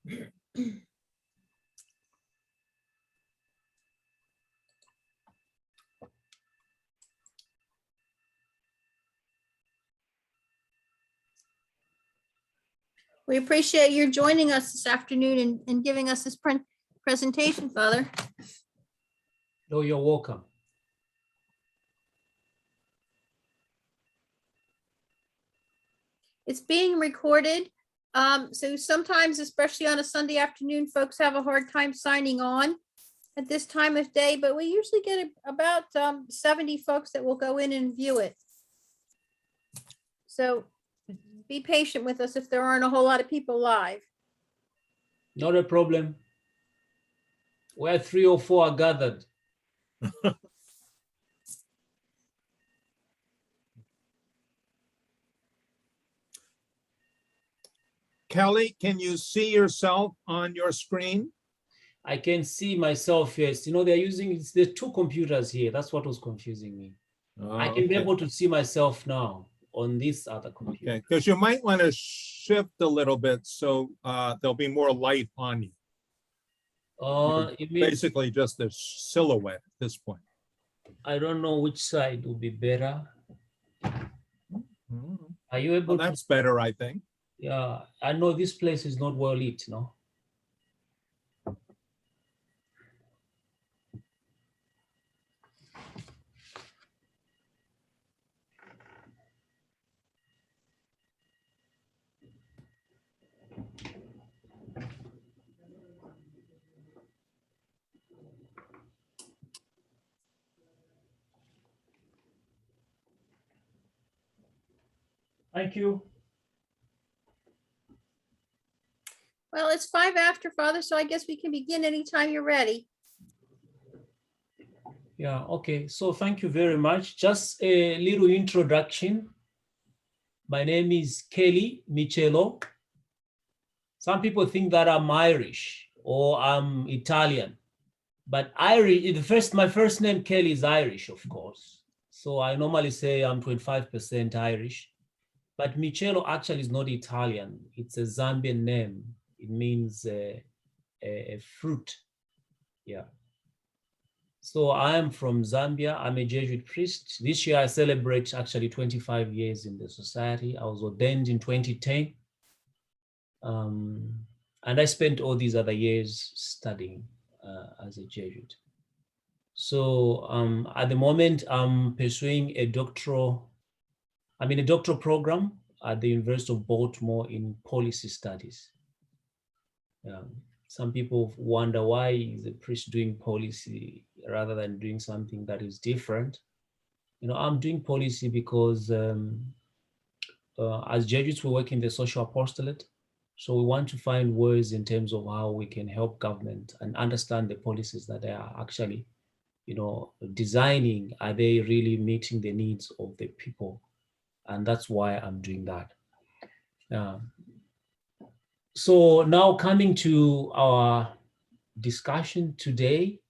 We appreciate your joining us this afternoon and giving us this presentation, Father. No, you're welcome. It's being recorded. So sometimes, especially on a Sunday afternoon, folks have a hard time signing on at this time of day, but we usually get about 70 folks that will go in and view it. So be patient with us if there aren't a whole lot of people live. Not a problem. Where 3 or 4 are gathered. Kelly, can you see yourself on your screen? I can see myself, yes. You know, they're using, there's 2 computers here. That's what was confusing me. Oh, I can be okay. able to see myself now on this other computer. Okay, because you might want to shift a little bit so there'll be more light on you. It means, Basically just a silhouette at this point. I don't know which side will be better. Are you Well, able to? that's better, I think. Yeah, I know this place is not well lit, no? Thank you. Well, it's 5 after, Father, so I guess we can begin anytime you're ready. Yeah, okay. So thank you very much. Just a little introduction. My name is Kelly Michelo. Some people think that I'm Irish or I'm Italian, but Irish, my first name Kelly is Irish, of course. So I normally say I'm 25% Irish, but Michelo actually is not Italian. It's a Zambian name. It means a fruit. Yeah. So I am from Zambia. I'm a Jesuit priest. This year I celebrate actually 25 years in the society. I was ordained in 2010. And I spent all these other years studying as a Jesuit. So at the moment, I'm pursuing I'm in a doctoral program at the University of Baltimore in policy studies. Some people wonder why is a priest doing policy rather than doing something that is different. You know, I'm doing policy because as Jesuits, we work in the social apostolate. So we want to find ways in terms of how we can help government and understand the policies that they are actually, you know, designing. Are they really meeting the needs of the people? And that's why I'm doing that. So now coming to our discussion today,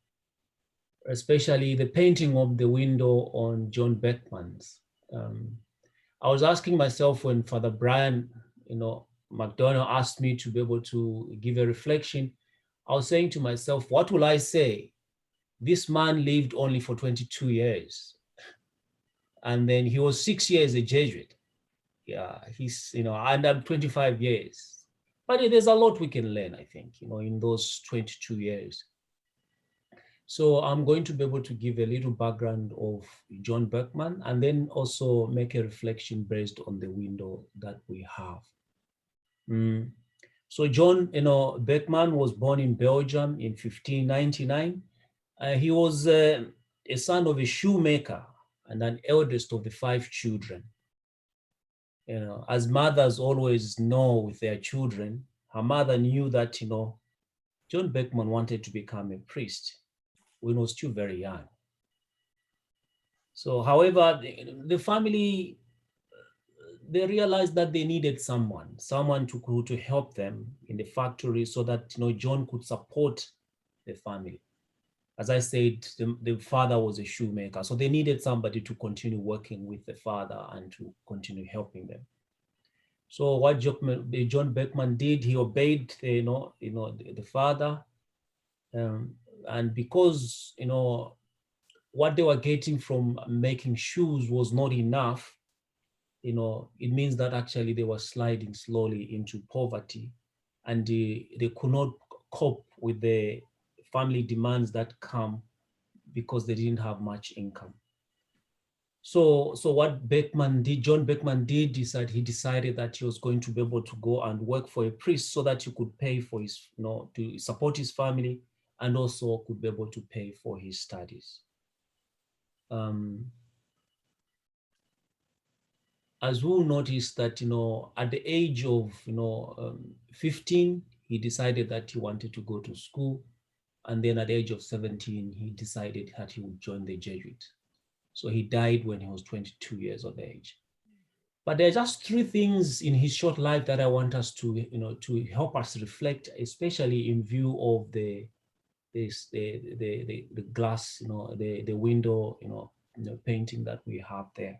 especially the painting of the window on John Berchman's. I was asking myself when Father Brian, you know, McDonough asked me to be able to give a reflection, I was saying to myself, what will I say? This man lived only for 22 years. And then he was 6 years a Jesuit. Yeah, he's, you know, and I'm 25 years. But there's a lot we can learn, I think, you know, in those 22 years. So I'm going to be able to give a little background of John Buckman and then also make a reflection based on the window that we have. So John, you know, Berchman was born in Belgium in 1599. He was a son of a shoemaker and an eldest of the 5 children. You know, as mothers always know with their children, her mother knew that, you know, John Berchman wanted to become a priest when he was still very young. So, however, the family, they realized that they needed someone to help them in the factory so that, you know, John could support the family. As I said, the father was a shoemaker, so they needed somebody to continue working with the father and to continue helping them. So what John Berchman did, he obeyed the father, and because what they were getting from making shoes was not enough, it means that actually they were sliding slowly into poverty, and they could not cope with the family demands that come because they didn't have much income. So what John Berchman did is that he decided that he was going to be able to go and work for a priest so that he could pay for his, to support his family, and also could be able to pay for his studies. As we'll notice that, at the age of, 15, he decided that he wanted to go to school. And then at the age of 17, he decided that he would join the Jesuit. So he died when he was 22 years of age. But there are just three things in his short life that I want us to, to help us reflect, especially in view of the glass, the window, painting that we have there.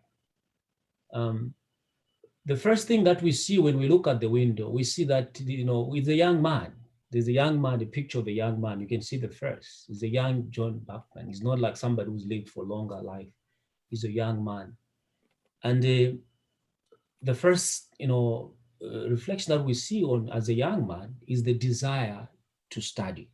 The first thing that we see when we look at the window, we see that, with a young man. There's a young man, the picture of a young man. You can see the first. He's a young John Buckman. He's not like somebody who's lived for longer life. He's a young man. And the first, reflection that we see on as a young man is the desire to study.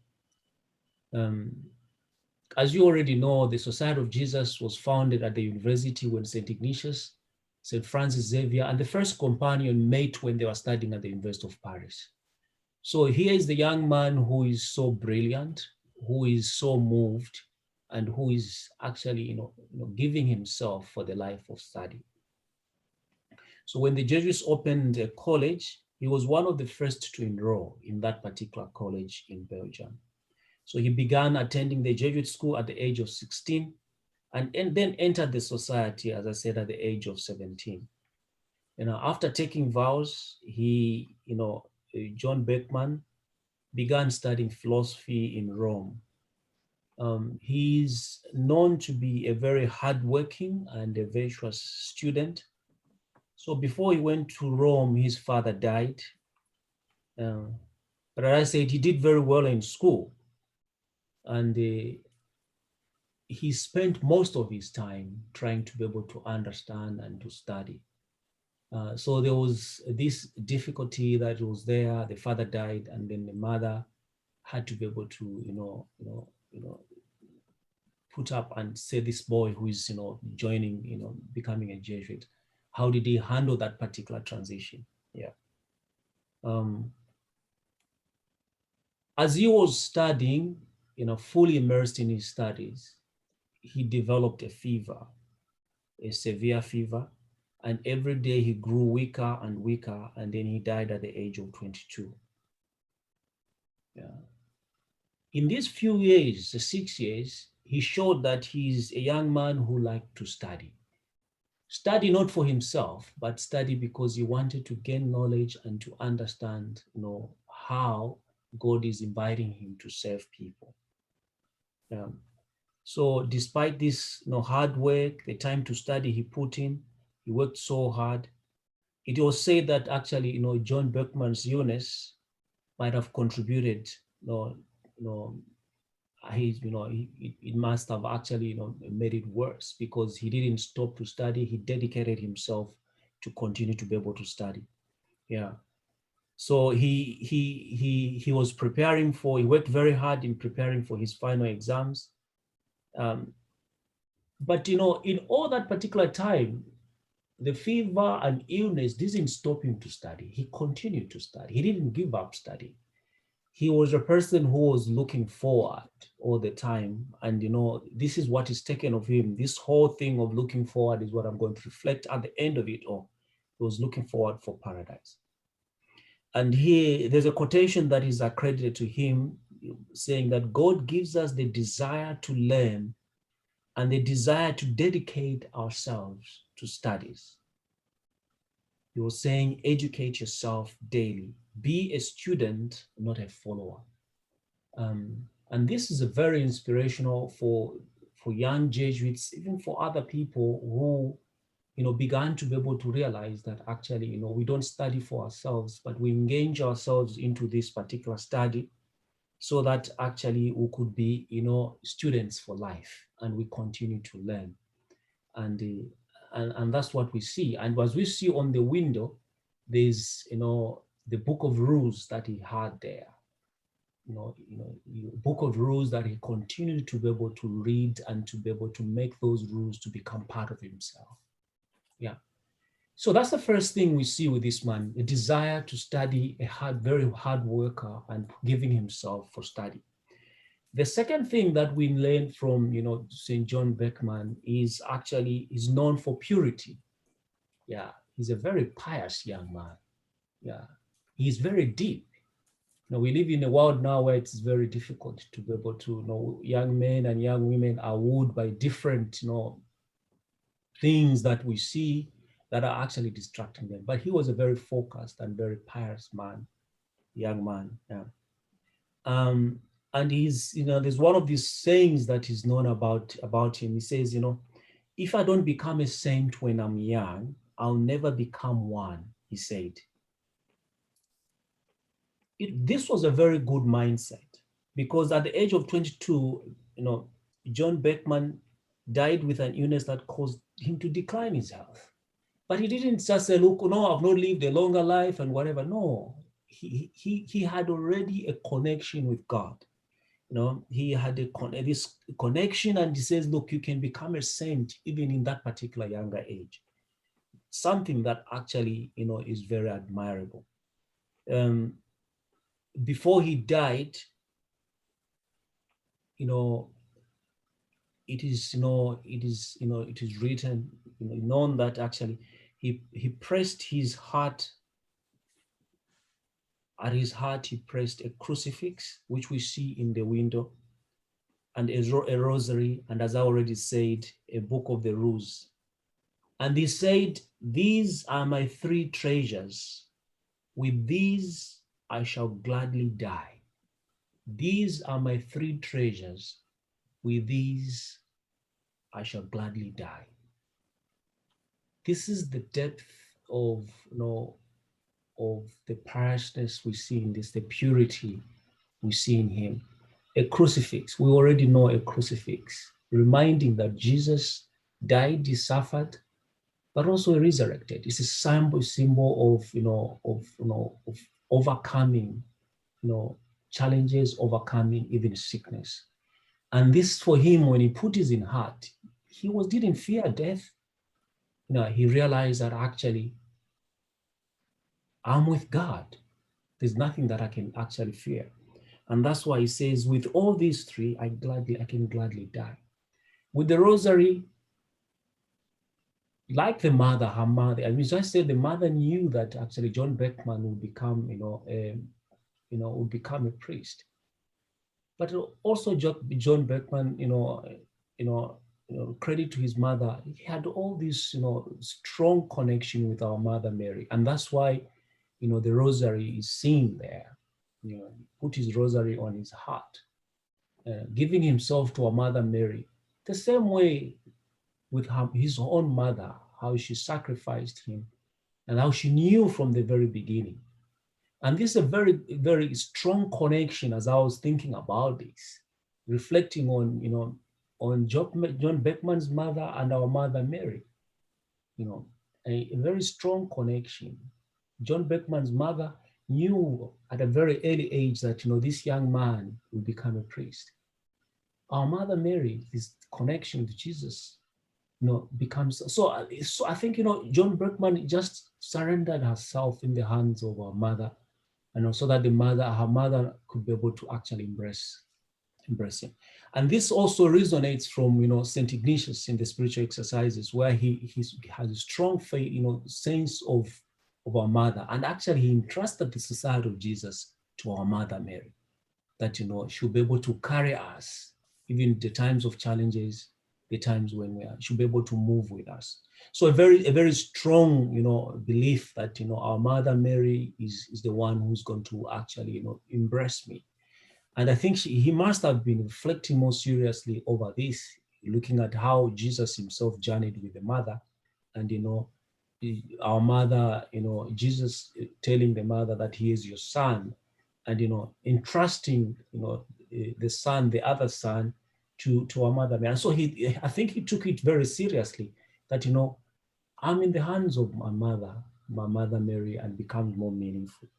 As you already know, the Society of Jesus was founded at the university when St. Ignatius, St. Francis Xavier, and the first companion met when they were studying at the University of Paris. So here is the young man who is so brilliant, who is so moved, and who is actually, giving himself for the life of study. So when the Jesuits opened a college, he was one of the first to enroll in that particular college in Belgium. So he began attending the Jesuit school at the age of 16, and then entered the society, as I said, at the age of 17. After taking vows, John Berchman began studying philosophy in Rome. He's known to be a very hardworking and a virtuous student. So before he went to Rome, his father died. But as I said, he did very well in school. And he spent most of his time trying to be able to understand and to study. So there was this difficulty that was there. The father died, and then the mother had to be able to, put up and say this boy who is, joining, becoming a Jesuit. How did he handle that particular transition? Yeah. As he was studying, fully immersed in his studies, he developed a fever, a severe fever, and every day he grew weaker and weaker, and then he died at the age of 22. Yeah. In these few years, the 6 years, he showed that he's a young man who liked to study. Study not for himself, but study because he wanted to gain knowledge and to understand, how God is inviting him to serve people. So despite this, hard work, the time to study he put in, he worked so hard. It was said that actually, John Berchman's illness might have contributed, it must have actually, made it worse, because he didn't stop to study. He dedicated himself to continue to be able to study. Yeah. So he was preparing he worked very hard in preparing for his final exams. But, in all that particular time, the fever and illness didn't stop him to study. He continued to study. He didn't give up studying. He was a person who was looking forward all the time. And, this is what is taken of him. This whole thing of looking forward is what I'm going to reflect at the end of it all. He was looking forward for paradise. And here, there's a quotation that is accredited to him saying that God gives us the desire to learn and the desire to dedicate ourselves to studies. He was saying, educate yourself daily. Be a student, not a follower. And this is a very inspirational for young Jesuits, even for other people who began to be able to realize that actually, we don't study for ourselves, but we engage ourselves into this particular study so that actually we could be, students for life, and we continue to learn. And that's what we see. And as we see on the window, there's, the book of rules that he had there. Book of rules that he continued to be able to read and to be able to make those rules to become part of himself. Yeah. So that's the first thing we see with this man, a desire to study, very hard worker, and giving himself for study. The second thing that we learn from, St. John Berchman is actually he's known for purity. Yeah, he's a very pious young man. Yeah, he's very deep. We live in a world now where it's very difficult to be able to, young men and young women are wooed by different, things that we see that are actually distracting them. But he was a very focused and very pious man, young man. Yeah. And he's, there's one of these sayings that is known about him. He says, if I don't become a saint when I'm young, I'll never become one, he said. This was a very good mindset, because at the age of 22, John Berchman died with an illness that caused him to decline his health. But he didn't just say, look, no, I've not lived a longer life and whatever. No, he had already a connection with God. He had this connection, and he says, look, you can become a saint even in that particular younger age. Something that actually, is very admirable. Before he died, it is written, known that actually he pressed his heart. At his heart, he pressed a crucifix, which we see in the window, and a rosary, and as I already said, a book of the rules. And he said, these are my three treasures. With these, I shall gladly die. These are my three treasures. With these, I shall gladly die. This is the depth of, of the piousness we see in this, the purity we see in him. A crucifix, we already know a crucifix, reminding that Jesus died, he suffered, but also resurrected. It's a symbol of overcoming, challenges, overcoming even sickness. And this for him, when he put his in heart, he didn't fear death. He realized that actually, I'm with God. There's nothing that I can actually fear. And that's why he says, with all these three, I can gladly die. With the rosary, like her mother, I mean, I said the mother knew that actually John Berchman would become, would become a priest. But also John Berchman, credit to his mother, he had all this, strong connection with our Mother Mary. And that's why, the rosary is seen there. He put his rosary on his heart, giving himself to our Mother Mary. The same way with his own mother, how she sacrificed him and how she knew from the very beginning. And this is a very, very strong connection as I was thinking about this, reflecting on, on John Berchman's mother and our Mother Mary, a very strong connection. John Berchman's mother knew at a very early age that, this young man will become a priest. Our Mother Mary, this connection with Jesus, becomes, so I think, John Berchman just surrendered herself in the hands of our mother, and so that her mother could be able to actually embrace him. And this also resonates from, St. Ignatius in the spiritual exercises, where he has a strong faith, sense of our mother. And actually he entrusted the society of Jesus to our Mother Mary, that, she'll be able to carry us, even the times of challenges, the times when she'll be able to move with us. So a very strong, belief that, our Mother Mary is the one who's going to actually, embrace me. And I think he must have been reflecting more seriously over this, looking at how Jesus himself journeyed with the mother, And, our mother, Jesus telling the mother that he is your son, and, entrusting, the son, the other son, to our mother. And so I think he took it very seriously that, I'm in the hands of my mother Mary, and becomes more meaningful.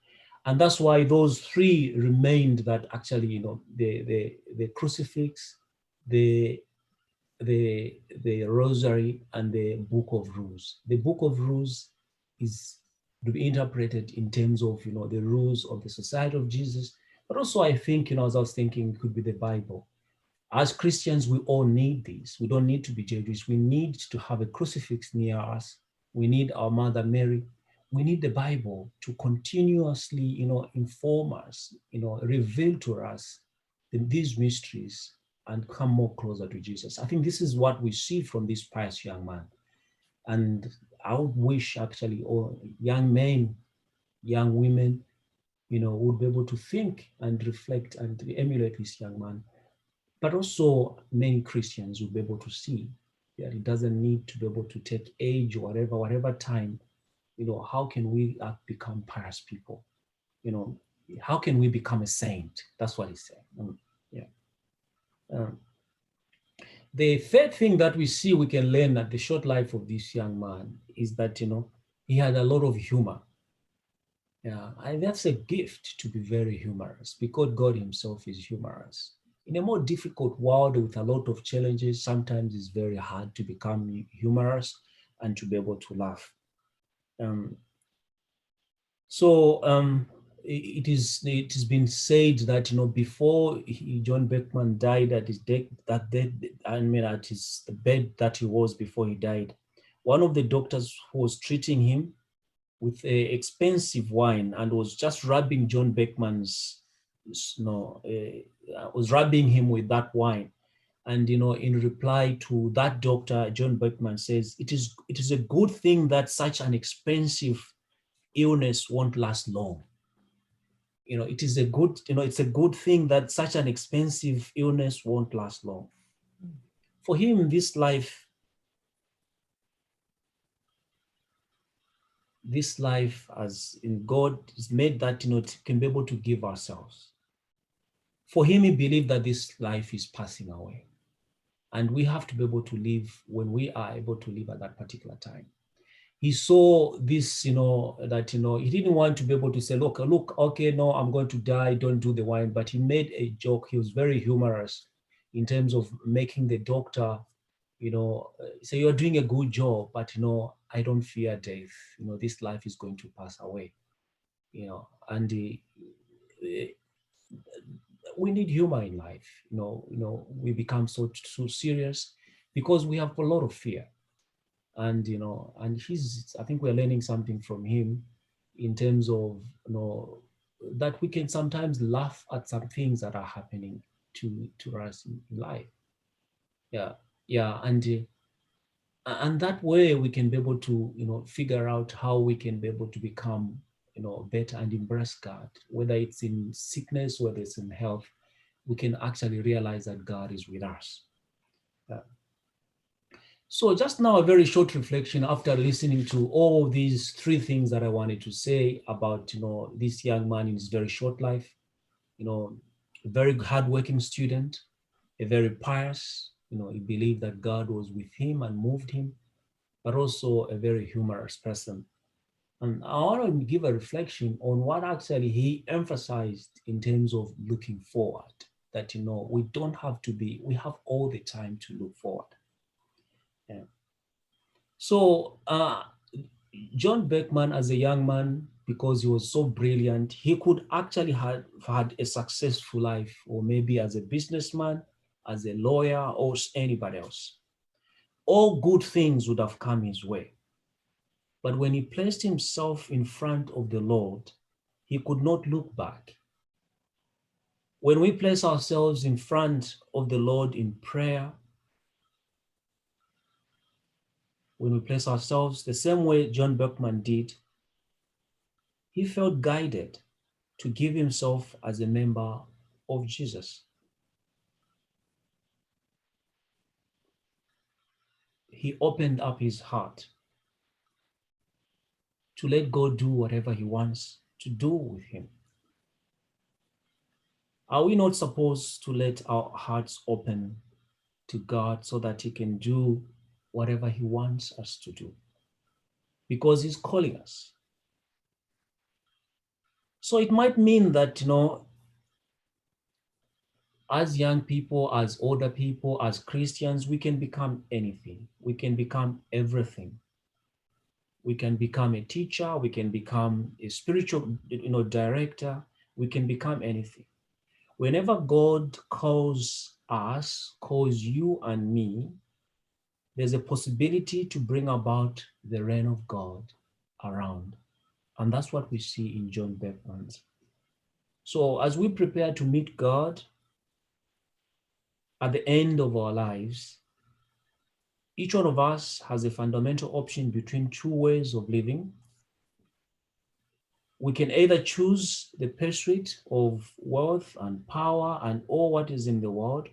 And that's why those three remained, that actually, the crucifix, the rosary, and the book of rules. The book of rules is to be interpreted in terms of, the rules of the Society of Jesus. But also I think, as I was thinking, it could be the Bible. As Christians, we all need this. We don't need to be Jewish. We need to have a crucifix near us. We need our Mother Mary. We need the Bible to continuously, inform us, reveal to us these mysteries and come more closer to Jesus. I think this is what we see from this pious young man. And I would wish actually all young men, young women, would be able to think and reflect and emulate this young man. But also many Christians will be able to see that it doesn't need to be able to take age or whatever time. How can we become pious people? How can we become a saint? That's what he's saying. The third thing that we see we can learn at the short life of this young man is that, he had a lot of humor. Yeah, and that's a gift, to be very humorous, because God himself is humorous. In a more difficult world with a lot of challenges, sometimes it's very hard to become humorous and to be able to laugh. It has been said that, before John Berchman died at his death, at the bed that he was before he died, one of the doctors who was treating him with expensive wine and was just rubbing John Berchman's, was rubbing him with that wine. And, in reply to that doctor, John Buckman says, it is a good thing that such an expensive illness won't last long. It's a good thing that such an expensive illness won't last long. For him, this life as in God is made that, can be able to give ourselves. For him, he believed that this life is passing away. And we have to be able to live when we are able to live at that particular time. He saw this, that, he didn't want to be able to say, look, okay, no, I'm going to die, don't do the wine. But he made a joke. He was very humorous in terms of making the doctor, say, you're doing a good job, but, I don't fear death. This life is going to pass away, and we need humor in life. We become so serious because we have a lot of fear. And, and I think we're learning something from him in terms of, that we can sometimes laugh at some things that are happening to us in life. Yeah. And that way we can be able to, figure out how we can be able to become, better and embrace God, whether it's in sickness, whether it's in health, we can actually realize that God is with us. So just now, a very short reflection after listening to all these three things that I wanted to say about, this young man in his very short life, a very hardworking student, a very pious, he believed that God was with him and moved him, but also a very humorous person. And I want to give a reflection on what actually he emphasized in terms of looking forward, that, we don't have to we have all the time to look forward. Yeah. So John Berchman, as a young man, because he was so brilliant, he could actually have had a successful life, or maybe as a businessman, as a lawyer, or anybody else. All good things would have come his way. But when he placed himself in front of the Lord, he could not look back. When we place ourselves in front of the Lord in prayer, when we place ourselves the same way John Buckman did, he felt guided to give himself as a member of Jesus. He opened up his heart to let God do whatever he wants to do with him? Are we not supposed to let our hearts open to God so that he can do whatever he wants us to do? Because he's calling us. So it might mean that, as young people, as older people, as Christians, we can become anything. We can become everything. We can become a teacher. We can become a spiritual, director. We can become anything. Whenever God calls us, calls you and me, there's a possibility to bring about the reign of God around. And that's what we see in John Berchman's. So as we prepare to meet God at the end of our lives, each one of us has a fundamental option between two ways of living. We can either choose the pursuit of wealth and power and all what is in the world,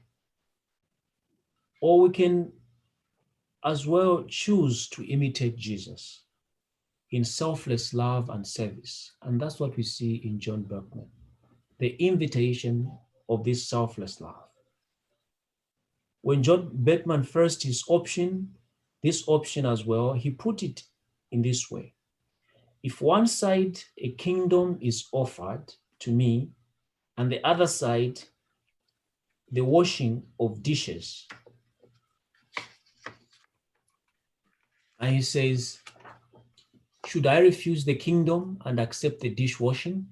or we can as well choose to imitate Jesus in selfless love and service. And that's what we see in John Buckman, the invitation of this selfless love. When John Berchman first this option as well, he put it in this way. If one side a kingdom is offered to me, and the other side the washing of dishes, and he says, should I refuse the kingdom and accept the dishwashing?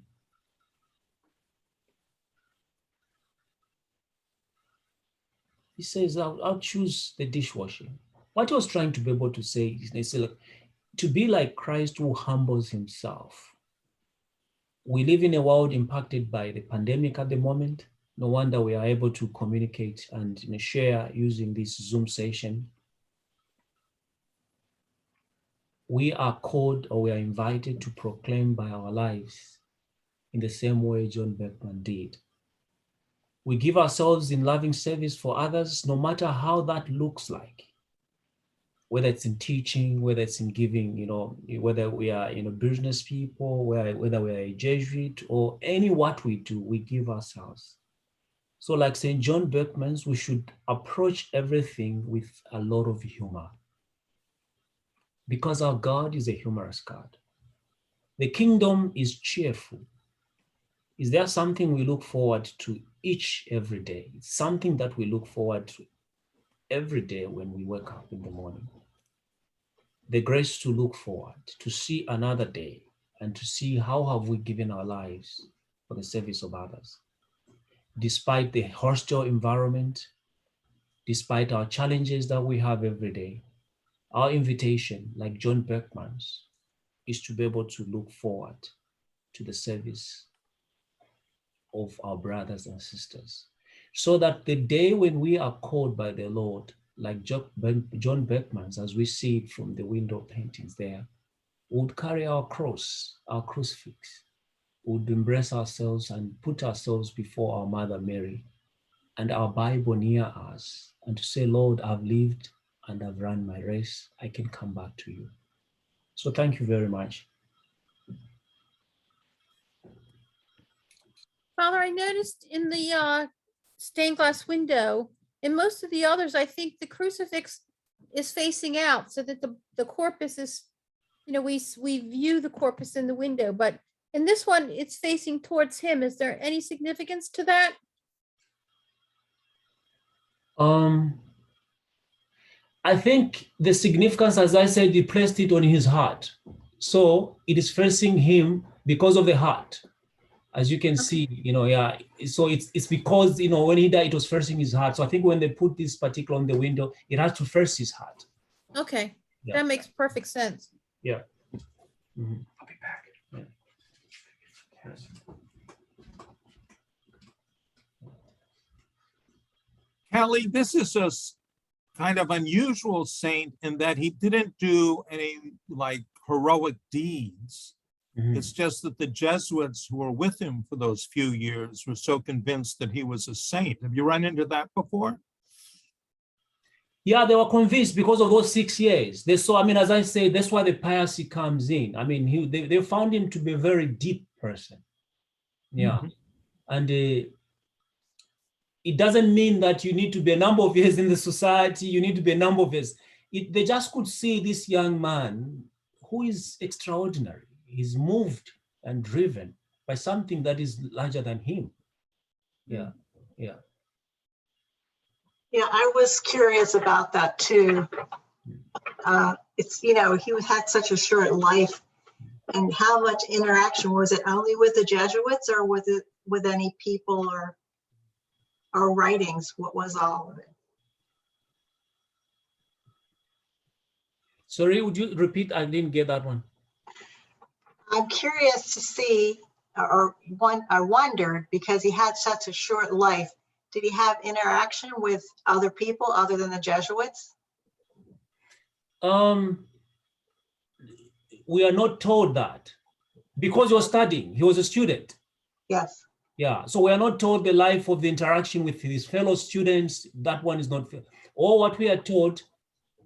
He says, I'll choose the dishwashing. What he was trying to be able to say is, they say, look, to be like Christ who humbles himself. We live in a world impacted by the pandemic at the moment. No wonder we are able to communicate and share using this Zoom session. We are called, or we are invited to proclaim by our lives in the same way John Berchman did. We give ourselves in loving service for others, no matter how that looks like. Whether it's in teaching, whether it's in giving, whether we are business people, whether we are a Jesuit, or any what we do, we give ourselves. So like St. John Berchman's, we should approach everything with a lot of humor, because our God is a humorous God. The kingdom is cheerful. Is there something we look forward to every day? It's something that we look forward to every day when we wake up in the morning. The grace to look forward, to see another day, and to see how have we given our lives for the service of others. Despite the hostile environment, despite our challenges that we have every day, our invitation, like John Berchman's, is to be able to look forward to the service of our brothers and sisters, so that the day when we are called by the Lord, like John Berchman's, as we see it from the window paintings there, would carry our cross, our crucifix, would embrace ourselves and put ourselves before our Mother Mary and our Bible near us, and to say, Lord, I've lived and I've run my race. I can come back to you. So thank you very much. Father, I noticed in the stained glass window, in most of the others, I think the crucifix is facing out so that the corpus is, we view the corpus in the window, but in this one, it's facing towards him. Is there any significance to that? I think the significance, as I said, he placed it on his heart. So it is facing him because of the heart. As you can see, so it's because, when he died, it was facing his heart. So I think when they put this particular on the window, it has to face his heart. Okay, Yeah. that makes perfect sense. Yeah. Mm-hmm. I'll be back. Yeah. Kelly, this is a kind of unusual saint in that he didn't do any heroic deeds. Mm-hmm. It's just that the Jesuits who were with him for those few years were so convinced that he was a saint. Have you run into that before? Yeah, they were convinced because of those 6 years. They saw, I mean, as I say, that's why the piracy comes in. I mean, they found him to be a very deep person. Yeah. And it doesn't mean that you need to be a number of years in the society, you need to be a number of years. They just could see this young man who is extraordinary. He's moved and driven by something that is larger than him. Yeah, yeah. Yeah, I was curious about that too. It's, you know, he had such a short life, and how much interaction was it only with the Jesuits, or was it with any people or writings? What was all of it? Sorry, would you repeat? I didn't get that one. I'm curious to see, I wondered, because he had such a short life, did he have interaction with other people other than the Jesuits? We are not told that, because he was studying, he was a student. Yes. Yeah, so we are not told the life of the interaction with his fellow students. That one is not fair. Or what we are told,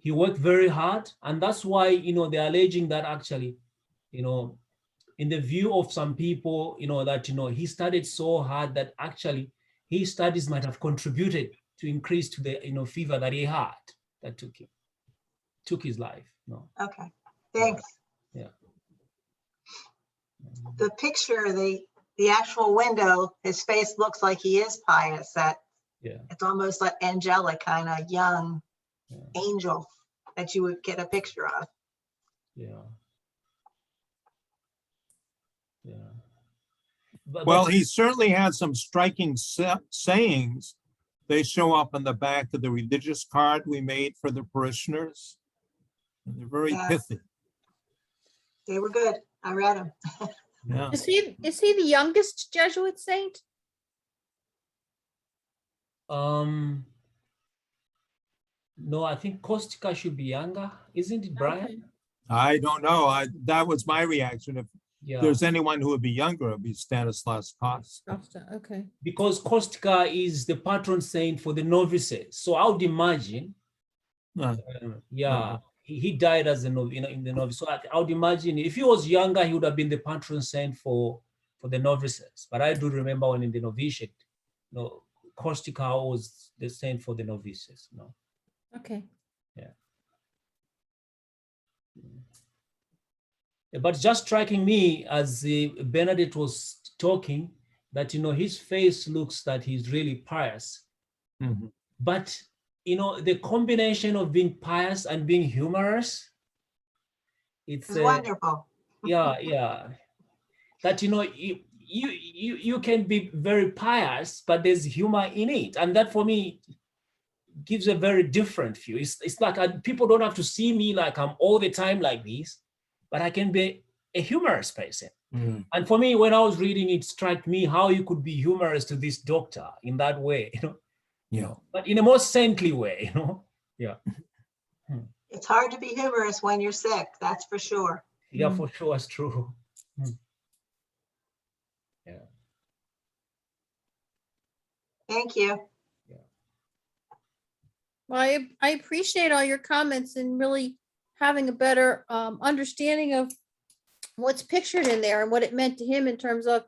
he worked very hard, and that's why, you know, they're alleging that actually, you know, in the view of some people, you know, that, you know, he studied so hard that actually his studies might have contributed to increase to the, you know, fever that he had that took his life. No. Okay, thanks. Yeah. The picture, the actual window, his face looks like he is pious. That it's almost like angelic, kind of young angel that you would get a picture of. Yeah. Yeah. Well, he certainly had some striking sayings. They show up on the back of the religious card we made for the parishioners. And they're very pithy. They were good. I read them. Yeah. Is he the youngest Jesuit saint? No, I think Kostka should be younger, isn't it, Brian? Okay. I don't know. That was my reaction. If there's anyone who would be younger, it would be Stanislaus Kostka. Okay. Because Kostka is the patron saint for the novices. So I would imagine, he died as a novice, you know, in the novice. So I would imagine if he was younger, he would have been the patron saint for the novices. But I do remember when in the novitiate, you know, Kostka was the saint for the novices. No. Okay. Yeah. But just striking me as Bernadette was talking, that, you know, his face looks that he's really pious. Mm-hmm. But, you know, the combination of being pious and being humorous, it's wonderful. Yeah. That, you know, you can be very pious, but there's humor in it. And that for me gives a very different view. It's like people don't have to see me like I'm all the time like this, but I can be a humorous person. Mm. And for me, when I was reading, it struck me how you could be humorous to this doctor in that way, you know. Yeah. But in a more saintly way, you know. Yeah. It's hard to be humorous when you're sick, that's for sure. Yeah, for sure, it's true. Yeah. Thank you. Well, I appreciate all your comments and really having a better understanding of what's pictured in there and what it meant to him in terms of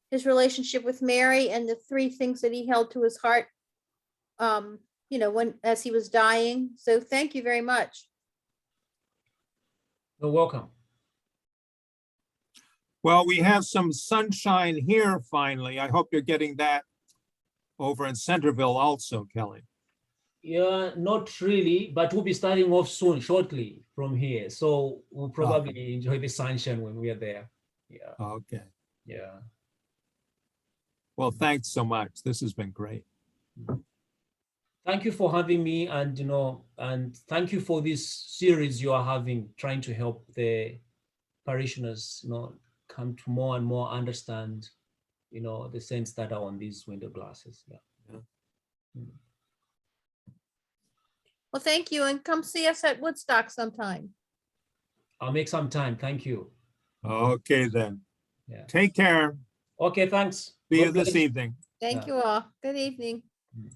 his relationship with Mary and the 3 things that he held to his heart, you know, as he was dying. So thank you very much. You're welcome. Well, we have some sunshine here finally. I hope you're getting that over in Centerville also, Kelly. Yeah, not really, but we'll be starting off soon, shortly from here. So we'll probably enjoy the sunshine when we are there. Yeah. Okay. Yeah. Well, thanks so much. This has been great. Thank you for having me, and, you know, and thank you for this series you are having, trying to help the parishioners, you know, come to more and more understand, you know, the saints that are on these window glasses. Yeah. Well, thank you, and come see us at Woodstock sometime. I'll make some time. Thank you. Okay, then. Yeah. Take care. Okay, thanks. See you God this bless. evening. Thank you all. Good evening. Mm.